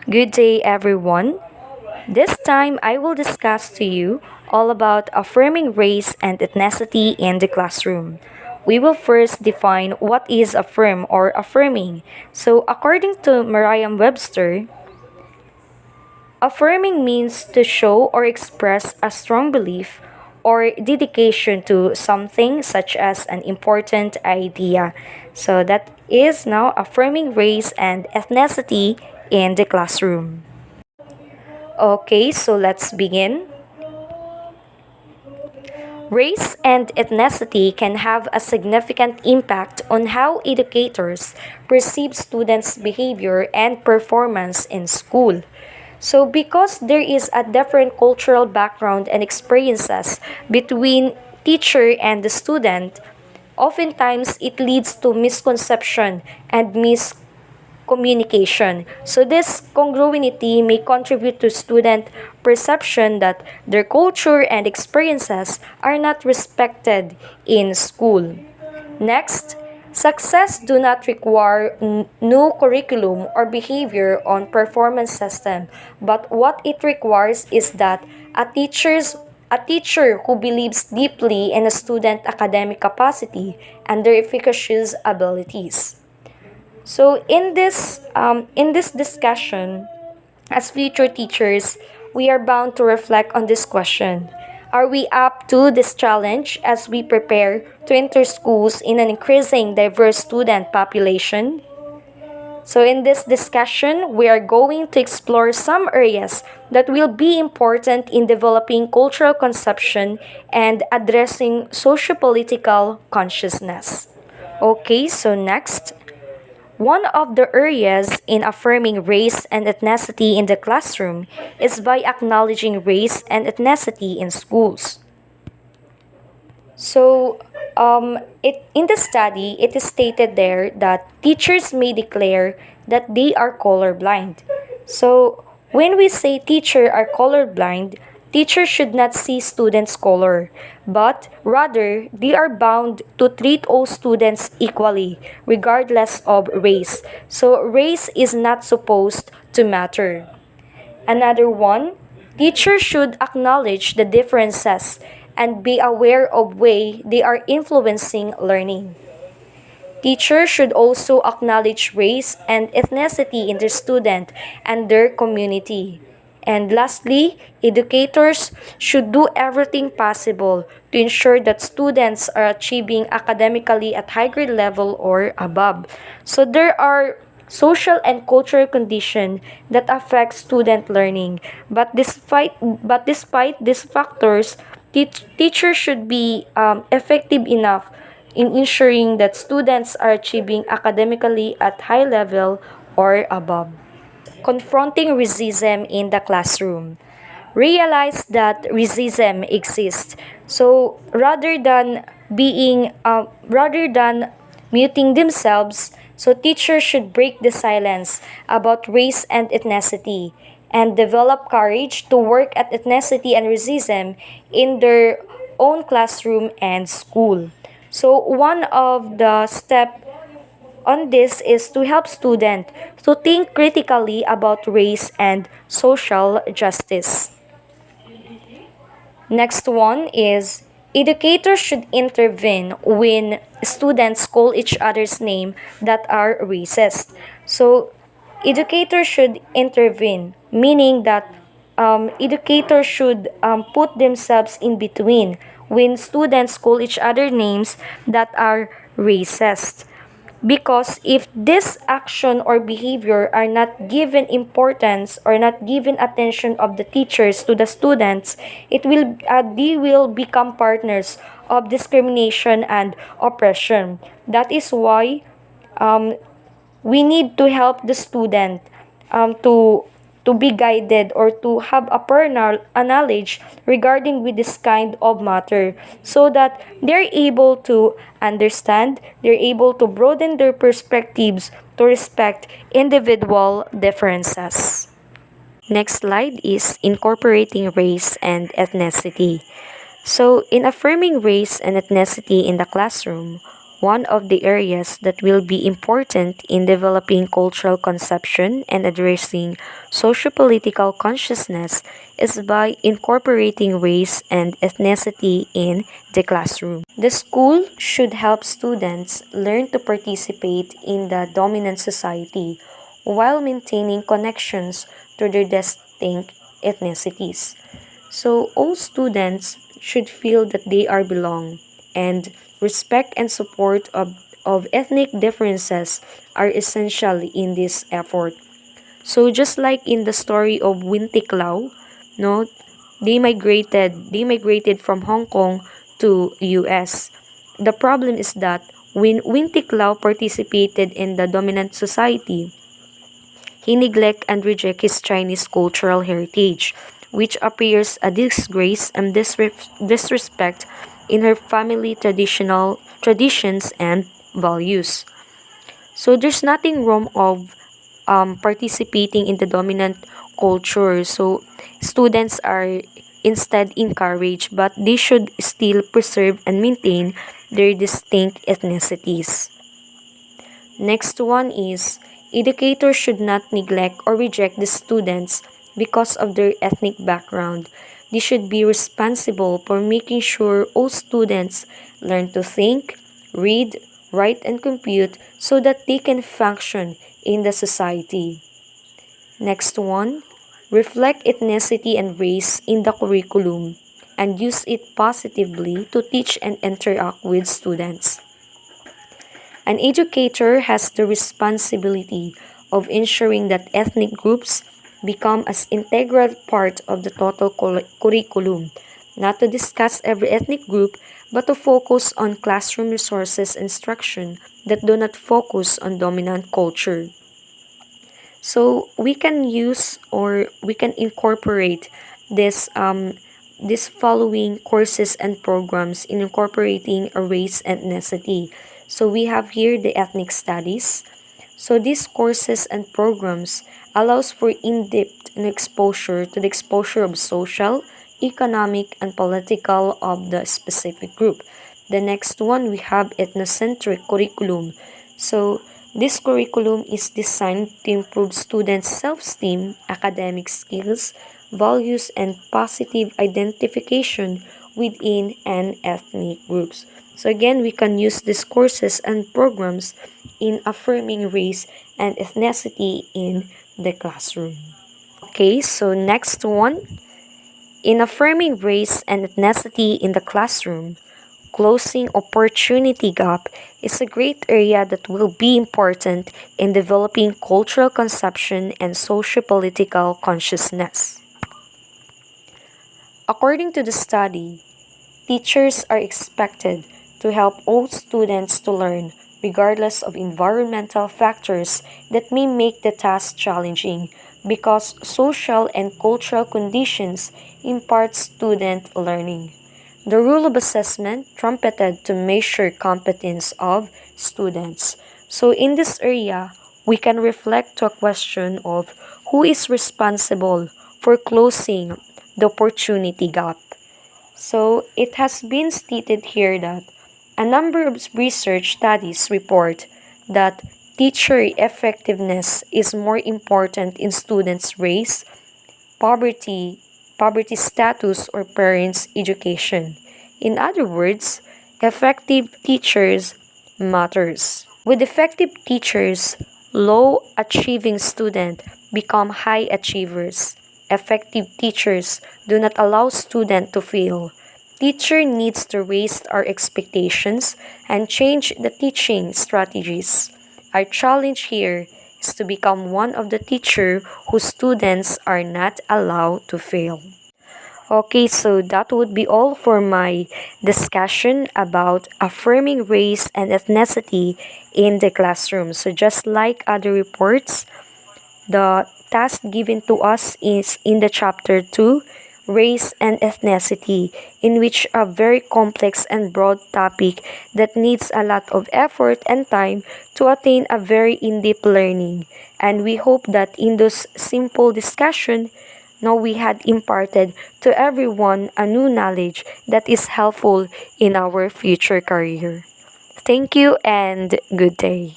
Good day, everyone. This time I will discuss to you all about affirming race and ethnicity in the classroom. We will first define what is affirm or affirming. So, according to Merriam-Webster, affirming means to show or express a strong belief or dedication to something such as an important idea. So that is now affirming race and ethnicity in the classroom. Okay, so let's begin. Race and ethnicity can have a significant impact on how educators perceive students' behavior and performance in school. So, because there is a different cultural background and experiences between teacher and the student, oftentimes it leads to misconception and communication. So this congruency may contribute to student perception that their culture and experiences are not respected in school. Next, success do not require new curriculum or behavior on performance system, but what it requires is that a teacher who believes deeply in a student academic capacity and their efficacious abilities. So in this discussion, as future teachers, we are bound to reflect on this question. Are we up to this challenge as we prepare to enter schools in an increasing diverse student population? So in this discussion, we are going to explore some areas that will be important in developing cultural conception and addressing sociopolitical consciousness. Okay, so next, one of the areas in affirming race and ethnicity in the classroom is by acknowledging race and ethnicity in schools. So, in the study, it is stated there that teachers may declare that they are colorblind. So, when we say teacher are colorblind, teachers should not see students' color, but rather they are bound to treat all students equally, regardless of race. So, race is not supposed to matter. Another one, teachers should acknowledge the differences and be aware of way they are influencing learning. Teachers should also acknowledge race and ethnicity in their student and their community. And lastly, educators should do everything possible to ensure that students are achieving academically at high grade level or above. So there are social and cultural conditions that affect student learning. But despite these factors, teachers should be effective enough in ensuring that students are achieving academically at high level or above. Confronting racism in the classroom. Realize that racism exists. So rather than muting themselves, so teachers should break the silence about race and ethnicity and develop courage to work at ethnicity and racism in their own classroom and school. So one of the step on this is to help students to think critically about race and social justice. Next one is educators should intervene when students call each other's name that are racist. So educators should intervene, meaning that educators should put themselves in between when students call each other names that are racist. Because if this action or behavior are not given importance or not given attention of the teachers to the students, they will become partners of discrimination and oppression. That is why um, we need to help the student to be guided or to have a a knowledge regarding with this kind of matter so that they're able to understand, they're able to broaden their perspectives to respect individual differences. Next slide is incorporating race and ethnicity. So, in affirming race and ethnicity in the classroom, One of the areas that will be important in developing cultural conception and addressing sociopolitical consciousness is by incorporating race and ethnicity in the classroom. The school should help students learn to participate in the dominant society while maintaining connections to their distinct ethnicities. So all students should feel that they are belong, and respect and support of ethnic differences are essential in this effort. So just like in the story of Wintiklaw, no, they migrated from Hong Kong to US. The problem is that when Wintiklaw participated in the dominant society, he neglect and reject his Chinese cultural heritage, which appears a disgrace and disrespect in her family traditional traditions and values. So there's nothing wrong of participating in the dominant culture. So students are instead encouraged, but they should still preserve and maintain their distinct ethnicities. Next one is educators should not neglect or reject the students because of their ethnic background. They should be responsible for making sure all students learn to think, read, write, and compute so that they can function in the society. Next one, reflect ethnicity and race in the curriculum and use it positively to teach and interact with students. An educator has the responsibility of ensuring that ethnic groups become as integral part of the total curriculum, not to discuss every ethnic group, but to focus on classroom resources instruction that do not focus on dominant culture. So we can use or we can incorporate this following courses and programs in incorporating a race and ethnicity. So we have here the ethnic studies. So these courses and programs allows for in-depth exposure to the exposure of social, economic, and political of the specific group. The next one we have ethnocentric curriculum. So this curriculum is designed to improve students' self-esteem, academic skills, values, and positive identification within an ethnic groups. So again, we can use these courses and programs in affirming race and ethnicity in the classroom. Okay, so next one, in affirming race and ethnicity in the classroom, closing opportunity gap is a great area that will be important in developing cultural conception and socio-political consciousness. According to the study, teachers are expected to help all students to learn regardless of environmental factors that may make the task challenging because social and cultural conditions impart student learning. The rule of assessment trumpeted to measure competence of students. So in this area, we can reflect to a question of who is responsible for closing the opportunity gap. So it has been stated here that a number of research studies report that teacher effectiveness is more important in students' race, poverty, poverty status, or parents' education. In other words, effective teachers matters. With effective teachers, low achieving students become high achievers. Effective teachers do not allow students to fail. Teacher needs to raise our expectations and change the teaching strategies. Our challenge here is to become one of the teacher whose students are not allowed to fail. Okay, so that would be all for my discussion about affirming race and ethnicity in the classroom. So just like other reports, the task given to us is in the chapter 2, Race and Ethnicity, in which a very complex and broad topic that needs a lot of effort and time to attain a very in-depth learning. And we hope that in this simple discussion, now we had imparted to everyone a new knowledge that is helpful in our future career. Thank you and good day.